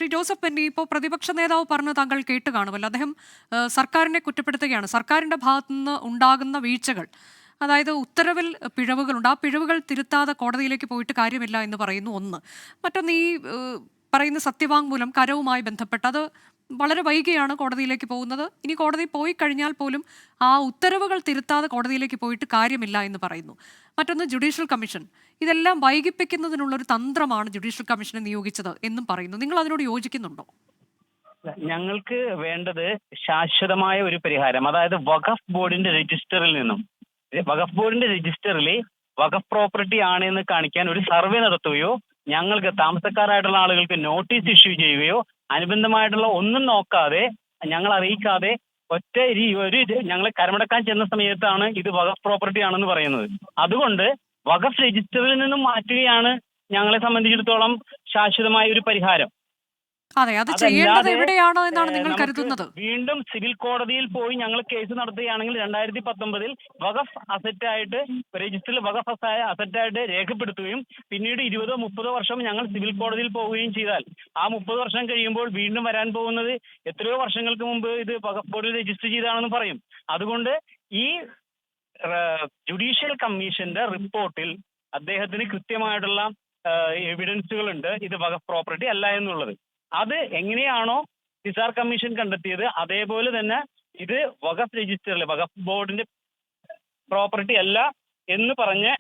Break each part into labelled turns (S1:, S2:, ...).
S1: Shri Joseph Penny, ഇപ്പോൾ പ്രതിപക്ഷ നേതാവ് പറഞ്ഞ് താങ്കൾ കേട്ട് കാണുമല്ലോ. അദ്ദേഹം സർക്കാരിനെ കുറ്റപ്പെടുത്തുകയാണ്. സർക്കാരിന്റെ ഭാഗത്തുനിന്ന് ഉണ്ടാകുന്ന വീഴ്ചകൾ, അതായത് ഉത്തരവിൽ പിഴവുകളുണ്ട്, ആ പിഴവുകൾ തിരുത്താതെ കോടതിയിലേക്ക് പോയിട്ട് കാര്യമില്ല എന്ന് പറയുന്നു. ഒന്ന്. മറ്റൊന്ന്, ഈ പറയുന്ന സത്യവാങ്മൂലം കരവുമായി ബന്ധപ്പെട്ട് അത് വളരെ വൈകിയാണ് കോടതിയിലേക്ക് പോകുന്നത്. ഇനി കോടതി പോയി കഴിഞ്ഞാൽ പോലും ആ ഉത്തരവുകൾ തിരുത്താതെ കോടതിയിലേക്ക് പോയിട്ട് കാര്യമില്ല എന്ന് പറയുന്നു. മറ്റൊന്ന്, ജുഡീഷ്യൽ കമ്മീഷൻ. ഇതെല്ലാം വൈകിപ്പിക്കുന്നതിനുള്ളൊരു തന്ത്രമാണ് ജുഡീഷ്യൽ കമ്മീഷനെ നിയോഗിച്ചത് എന്നും പറയുന്നു. നിങ്ങൾ അതിനോട് യോജിക്കുന്നുണ്ടോ?
S2: ഞങ്ങൾക്ക് വേണ്ടത് ശാശ്വതമായ ഒരു പരിഹാരം. അതായത് വഖഫ് ബോർഡിന്റെ രജിസ്റ്ററിൽ നിന്നും, വഖഫ് ബോർഡിന്റെ രജിസ്റ്ററിൽ വഖഫ് പ്രോപ്പർട്ടി ആണ് എന്ന് കാണിക്കാൻ ഒരു സർവേ നടത്തുകയോ, ഞങ്ങൾക്ക് താമസക്കാരായിട്ടുള്ള ആളുകൾക്ക് നോട്ടീസ് ഇഷ്യൂ ചെയ്യുകയോ, അനുബന്ധമായിട്ടുള്ള ഒന്നും നോക്കാതെ, ഞങ്ങൾ അറിയിക്കാതെ ഞങ്ങൾ കരമടക്കാൻ ചെന്ന സമയത്താണ് ഇത് വഖഫ് പ്രോപ്പർട്ടി ആണെന്ന് പറയുന്നത്. അതുകൊണ്ട് വഖഫ് രജിസ്റ്ററിൽ നിന്നും മാറ്റുകയാണ് ഞങ്ങളെ സംബന്ധിച്ചിടത്തോളം ശാശ്വതമായ ഒരു പരിഹാരം.
S1: അതെ, അത് ചെയ്യേണ്ടത് എവിടെയാണ് എന്നാണ് നിങ്ങൾ
S2: നമുക്ക്
S1: കരുതുന്നത്?
S2: വീണ്ടും സിവിൽ കോടതിയിൽ പോയി ഞങ്ങൾ കേസ് നടത്തുകയാണെങ്കിൽ 2019 വഖഫ് അസറ്റായിട്ട് രജിസ്റ്ററിൽ വഖഫ് അസറ്റായിട്ട് രേഖപ്പെടുത്തുകയും പിന്നീട് 20-30 വർഷം ഞങ്ങൾ സിവിൽ കോടതിയിൽ പോവുകയും ചെയ്താൽ, ആ 30 വർഷം കഴിയുമ്പോൾ വീണ്ടും വരാൻ പോകുന്നത് എത്രയോ വർഷങ്ങൾക്ക് മുമ്പ് ഇത് വഖഫ് ബോർഡിൽ രജിസ്റ്റർ ചെയ്താണെന്ന് പറയും. അതുകൊണ്ട് ഈ ജുഡീഷ്യൽ കമ്മീഷന്റെ റിപ്പോർട്ടിൽ അദ്ദേഹത്തിന് കൃത്യമായിട്ടുള്ള എവിഡൻസുകൾ ഉണ്ട് ഇത് വഖഫ് പ്രോപ്പർട്ടി അല്ല എന്നുള്ളത്. അത് എങ്ങനെയാണോ നിസാർ കമ്മീഷൻ കണ്ടെത്തിയത്, അതേപോലെ തന്നെ ഇത് വഖഫ് രജിസ്റ്ററിൽ വഖഫ് ബോർഡിന്റെ പ്രോപ്പർട്ടി അല്ല എന്ന് പറഞ്ഞ്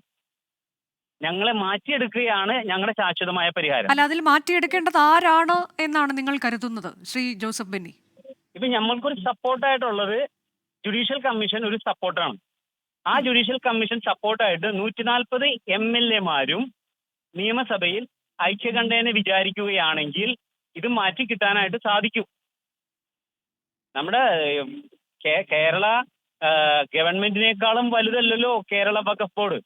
S2: ഞങ്ങളെ മാറ്റിയെടുക്കുകയാണ് ഞങ്ങളുടെ ശാശ്വതമായ പരിഹാരം.
S1: അല്ല, അതിൽ മാറ്റിയെടുക്കേണ്ടത് ആരാണ് എന്നാണ് നിങ്ങൾ കരുതുന്നത്, ശ്രീ ജോസഫ് ബെന്നി?
S2: ഇപ്പൊ ഞമ്മൾക്കൊരു സപ്പോർട്ടായിട്ടുള്ളത് ജുഡീഷ്യൽ കമ്മീഷൻ ഒരു സപ്പോർട്ടാണ്. ആ ജുഡീഷ്യൽ കമ്മീഷൻ സപ്പോർട്ടായിട്ട് 140 MLA-മാരും നിയമസഭയിൽ ഐക്യകണ്ഠേന വിചാരിക്കുകയാണെങ്കിൽ ഇത് മാറ്റി കിട്ടാനായിട്ട് സാധിക്കും. നമ്മുടെ കേരള ഗവൺമെന്റിനേക്കാളും വലുതല്ലല്ലോ കേരള വഖഫ് ബോർഡ്.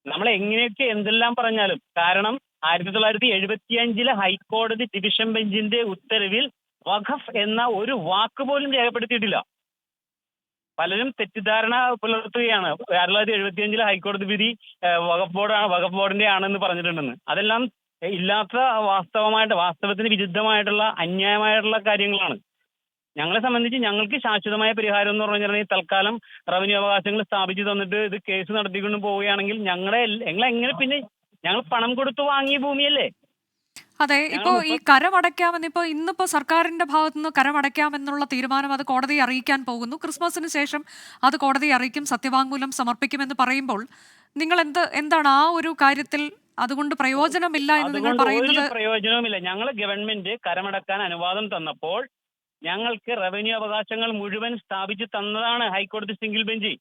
S2: നമ്മൾ എങ്ങനെയൊക്കെ എന്തെല്ലാം പറഞ്ഞാലും, കാരണം 1975 ഹൈക്കോടതി ഡിവിഷൻ ബെഞ്ചിന്റെ ഉത്തരവിൽ വഖഫ് എന്ന ഒരു വാക്ക് പോലും രേഖപ്പെടുത്തിയിട്ടില്ല. പലരും തെറ്റിദ്ധാരണ പുലർത്തുകയാണ്. 1975 ഹൈക്കോടതി വിധി വഖഫ് ബോർഡിന്റെ ആണെന്ന് പറഞ്ഞിട്ടുണ്ടെന്ന്. അതെല്ലാം ഇല്ലാത്ത വാസ്തവത്തിന് വിരുദ്ധമായിട്ടുള്ള അന്യായമായിട്ടുള്ള കാര്യങ്ങളാണ്. ഞങ്ങളെ സംബന്ധിച്ച് ഞങ്ങൾക്ക് ശാശ്വതമായ പരിഹാരം എന്ന് പറഞ്ഞിട്ടുണ്ടെങ്കിൽ തൽക്കാലം റവന്യൂ അവകാശങ്ങൾ സ്ഥാപിച്ചു തന്നിട്ട് ഇത് കേസ് നടത്തിക്കൊണ്ട് പോവുകയാണെങ്കിൽ ഞങ്ങളെങ്ങനെ പിന്നെ ഞങ്ങൾ പണം കൊടുത്തു വാങ്ങിയ ഭൂമിയല്ലേ.
S1: അതെ, ഇപ്പോ ഈ കരമടയ്ക്കാമെന്നിപ്പോ ഇന്നിപ്പോ സർക്കാരിന്റെ ഭാഗത്തുനിന്ന് കരമടയ്ക്കാമെന്നുള്ള തീരുമാനം അത് കോടതിയെ അറിയിക്കാൻ പോകുന്നു. ക്രിസ്മസിന് ശേഷം അത് കോടതിയെ അറിയിക്കും, സത്യവാങ്മൂലം സമർപ്പിക്കുമെന്ന് പറയുമ്പോൾ നിങ്ങൾ എന്താണ് ആ ഒരു കാര്യത്തിൽ അതുകൊണ്ട് പ്രയോജനമില്ല എന്ന് നിങ്ങൾ പറയുന്നത്?
S2: ഒരു പ്രയോജനവുമില്ല. ഞങ്ങൾ ഗവൺമെന്റ് കരമടക്കാൻ അനുവാദം തന്നപ്പോൾ ഞങ്ങൾക്ക് റവന്യൂ അവകാശങ്ങൾ മുഴുവൻ സ്ഥാപിച്ചു തന്നതാണ് ഹൈക്കോടതി സിംഗിൾ ബെഞ്ച്.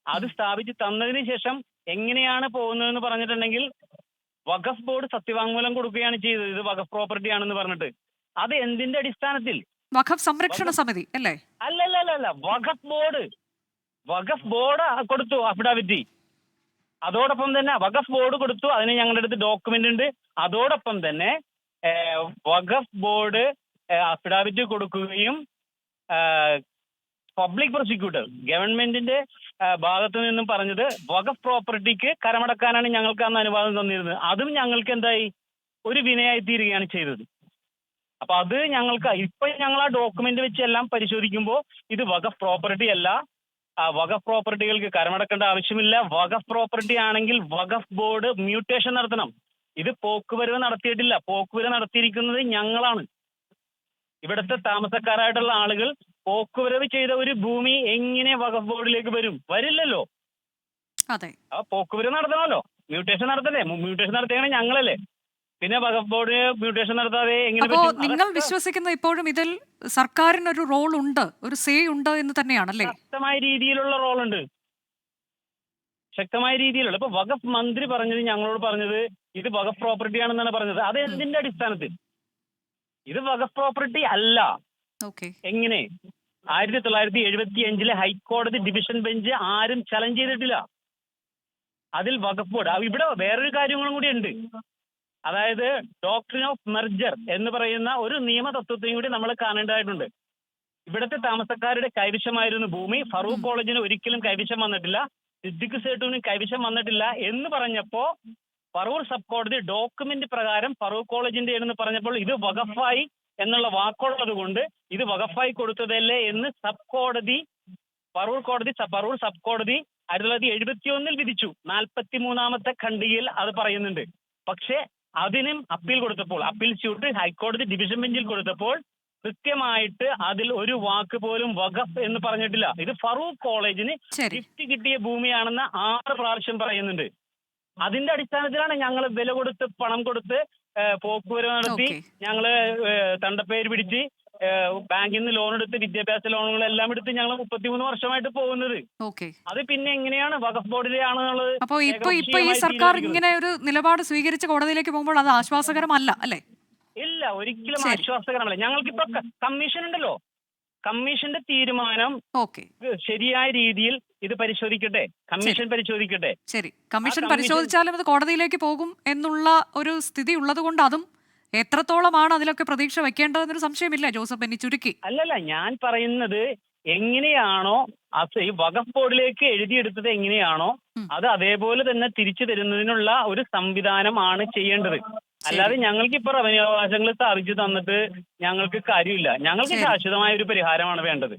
S2: അത് സ്ഥാപിച്ചു തന്നതിന് ശേഷം എങ്ങനെയാണ് പോകുന്നതെന്ന് പറഞ്ഞിട്ടുണ്ടെങ്കിൽ വഖഫ് ബോർഡ് സത്യവാങ്മൂലം കൊടുക്കുകയാണ് ചെയ്തത് ഇത് വഖഫ് പ്രോപ്പർട്ടി ആണെന്ന് പറഞ്ഞിട്ട്. അത് എന്തിന്റെ അടിസ്ഥാനത്തിൽ?
S1: വഖഫ് സംരക്ഷണ സമിതി അല്ലേ?
S2: അല്ലല്ല, വഖഫ് ബോർഡ് കൊടുത്തു അഫിഡാവിറ്റ്. അതോടൊപ്പം തന്നെ വഖഫ് ബോർഡ് കൊടുത്തു, അതിന് ഞങ്ങളുടെ അടുത്ത് ഡോക്യുമെന്റ് ഉണ്ട്. അതോടൊപ്പം തന്നെ വഖഫ് ബോർഡ് അഫിഡാവിറ്റ് കൊടുക്കുകയും പബ്ലിക് പ്രോസിക്യൂട്ടർ ഗവൺമെന്റിന്റെ ഭാഗത്തു നിന്നും പറഞ്ഞത് വഖഫ് പ്രോപ്പർട്ടിക്ക് കരമടക്കാനാണ് ഞങ്ങൾക്ക് അന്ന് അനുവാദം തന്നിരുന്നത്. അതും ഞങ്ങൾക്ക് എന്തായി ഒരു വിനയായി തീരുകയാണ് ചെയ്തത്. അപ്പൊ അത് ഞങ്ങൾക്ക് ഇപ്പൊ ഞങ്ങൾ ആ ഡോക്യുമെന്റ് വെച്ചെല്ലാം പരിശോധിക്കുമ്പോൾ ഇത് വഖഫ് പ്രോപ്പർട്ടി അല്ല. വഖഫ് പ്രോപ്പർട്ടികൾക്ക് കരമടക്കേണ്ട ആവശ്യമില്ല. വഖഫ് പ്രോപ്പർട്ടി ആണെങ്കിൽ വഖഫ് ബോർഡ് മ്യൂട്ടേഷൻ നടത്തണം. ഇത് പോക്കുവരവ് നടത്തിയിട്ടില്ല. പോക്കുവരവ് നടത്തിയിരിക്കുന്നത് ഞങ്ങളാണ്. ഇവിടുത്തെ താമസക്കാരായിട്ടുള്ള ആളുകൾ പോക്കുവരവ് ചെയ്ത ഒരു ഭൂമി എങ്ങനെ വഖഫ് ബോർഡിലേക്ക് വരില്ലല്ലോ.
S1: അതെ,
S2: പോക്കുവരവ് നടത്തണമല്ലോ, മ്യൂട്ടേഷൻ നടത്തല്ലേ. മ്യൂട്ടേഷൻ നടത്തിയാണ് ഞങ്ങളല്ലേ. പിന്നെ വഖഫ് ബോർഡ് മ്യൂട്ടേഷൻ നടത്താതെ എങ്ങനെ പറ്റും?
S1: നിങ്ങൾ വിശ്വസിക്കുന്ന ഇപ്പോഴും ഇതിൽ സർക്കാരിന് ഒരു റോൾ ഉണ്ട്, ഒരു സേ ഉണ്ട് എന്ന് തന്നെയാണല്ലേ?
S2: ശക്തമായ രീതിയിലുള്ള റോളുണ്ട്, ശക്തമായ രീതിയിലുള്ള. ഇപ്പൊ വഖഫ് മന്ത്രി പറഞ്ഞത്, ഞങ്ങളോട് പറഞ്ഞത് ഇത് വഖഫ് പ്രോപ്പർട്ടി ആണെന്നാണ് പറഞ്ഞത്. അത് എന്തിന്റെ അടിസ്ഥാനത്തിൽ? ഇത് വഖഫ് പ്രോപ്പർട്ടി അല്ല. എങ്ങനെ? 1975 ഹൈക്കോടതി ഡിവിഷൻ ബെഞ്ച് ആരും ചലഞ്ച് ചെയ്തിട്ടില്ല. അതിൽ വഖഫ് ബോർഡ് ഇവിടെ വേറൊരു കാര്യങ്ങളും കൂടി ഉണ്ട്. അതായത് ഡോക്ട്രിൻ ഓഫ് മെർജർ എന്ന് പറയുന്ന ഒരു നിയമ തത്വത്തെയും കൂടി നമ്മൾ കാണേണ്ടതായിട്ടുണ്ട്. ഇവിടുത്തെ താമസക്കാരുടെ കൈവശമായിരുന്ന ഭൂമി ഫറൂഖ് കോളേജിന് ഒരിക്കലും കൈവശം വന്നിട്ടില്ല, സിദ്ദിഖ് സേട്ടുവിനും കൈവശം വന്നിട്ടില്ല എന്ന് പറഞ്ഞപ്പോ പറവൂർ സബ് കോടതി ഡോക്യുമെന്റ് പ്രകാരം പറവൂർ കോളേജിന്റെ എന്ന് പറഞ്ഞപ്പോൾ ഇത് വഖഫായി എന്നുള്ള വാക്കുള്ളത് കൊണ്ട് ഇത് വഖഫായി കൊടുത്തതല്ലേ എന്ന് പറവൂർ സബ് കോടതി 1971 വിധിച്ചു. 43-ാമത്തെ ഖണ്ഡികയിൽ അത് പറയുന്നുണ്ട്. പക്ഷേ അതിനും അപ്പീൽ കൊടുത്തപ്പോൾ, അപ്പീൽ സ്യൂട്ട് ഹൈക്കോടതി ഡിവിഷൻ ബെഞ്ചിൽ കൊടുത്തപ്പോൾ കൃത്യമായിട്ട് അതിൽ ഒരു വാക്ക് പോലും വഖഫ് എന്ന് പറഞ്ഞിട്ടില്ല. ഇത് ഫറൂഖ് കോളേജിന് ഗിഫ്റ്റ് കിട്ടിയ ഭൂമിയാണെന്ന് 6 പ്രാവശ്യം പറയുന്നുണ്ട്. അതിന്റെ അടിസ്ഥാനത്തിലാണ് ഞങ്ങൾ വില കൊടുത്ത് പണം കൊടുത്ത് പോക്കുവരവ് നടത്തി ഞങ്ങള് തണ്ടപ്പേര് പിടിച്ച് ബാങ്കിൽ നിന്ന് ലോൺ എടുത്ത് വിദ്യാഭ്യാസ ലോണുകളെല്ലാം എടുത്ത് ഞങ്ങൾ 33 വർഷമായിട്ട് പോകുന്നത്. അത് പിന്നെ എങ്ങനെയാണ് വഖഫ് ബോർഡിലെ ആണെന്നുള്ളത്?
S1: അപ്പൊ ഇപ്പൊ ഈ സർക്കാർ ഇങ്ങനെ ഒരു നിലപാട് സ്വീകരിച്ച് കോടതിയിലേക്ക് പോകുമ്പോൾ അത് ആശ്വാസകരമല്ല അല്ലേ?
S2: ഇല്ല, ഒരിക്കലും ആശ്വാസകരമല്ല. ഞങ്ങൾക്കിപ്പോ കമ്മീഷൻ ഉണ്ടല്ലോ, കമ്മീഷന്റെ തീരുമാനം ശരിയായ രീതിയിൽ ഇത് പരിശോധിക്കട്ടെ, കമ്മീഷൻ പരിശോധിക്കട്ടെ.
S1: ശരി, കമ്മീഷൻ പരിശോധിച്ചാലും അത് കോടതിയിലേക്ക് പോകും എന്നുള്ള ഒരു സ്ഥിതി ഉള്ളത് കൊണ്ട് അതും എത്രത്തോളമാണ് അതിലൊക്കെ പ്രതീക്ഷ വെക്കേണ്ടതെന്നൊരു സംശയമില്ല ജോസഫ് ബെന്നി. ചുരുക്കി
S2: അല്ലല്ല, ഞാൻ പറയുന്നത് എങ്ങനെയാണോ ഈ വഖഫ് ബോർഡിലേക്ക് എഴുതിയെടുത്തത് എങ്ങനെയാണോ അത് അതേപോലെ തന്നെ തിരിച്ചു തരുന്നതിനുള്ള ഒരു സംവിധാനമാണ് ചെയ്യേണ്ടത്. അല്ലാതെ ഞങ്ങൾക്ക് ഇപ്പൊ റവന്യൂ അവകാശങ്ങൾ സ്ഥാപിച്ചു തന്നിട്ട് ഞങ്ങൾക്ക് കാര്യമില്ല. ഞങ്ങൾക്ക് ശാശ്വതമായ ഒരു പരിഹാരമാണ് വേണ്ടത്.